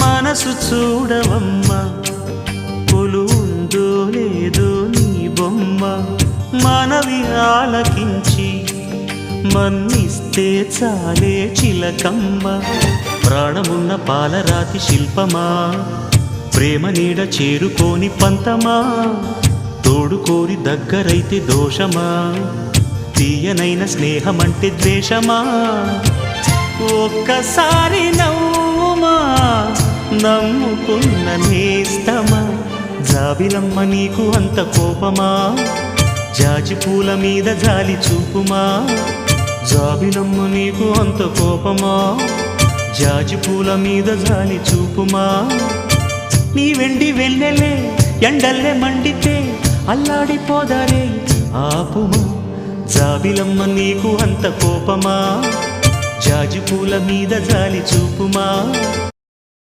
మనసు చూడవమ్మా కొలువుందో లేదో నీ బొమ్మ మనవి ఆలకించి మన్నిస్తే చాలే చిలకమ్మ ప్రాణమున్న పాలరాతి శిల్పమా ప్రేమ నీడ చేరుకోని పంతమా తోడుకోరి దగ్గరైతే దోషమా తీయనైన స్నేహమంటే ద్వేషమా ఒక్కసారి నవ్వుమా నమ్ముకున్న నేస్తమా జాబిలమ్మ నీకు అంత కోపమా జాజి పూల మీద జాలి చూపుమా జాబిలమ్మ నీకు అంత కోపమా జాజి పూల మీద జాలి చూపుమా నీ వెండి వెళ్ళలే ఎండల్లే మండితే అల్లాడిపోదారే ఆపుమా జాబిలమ్మ నీకు అంత కోపమా జాజి పూల మీద జాలి చూపుమా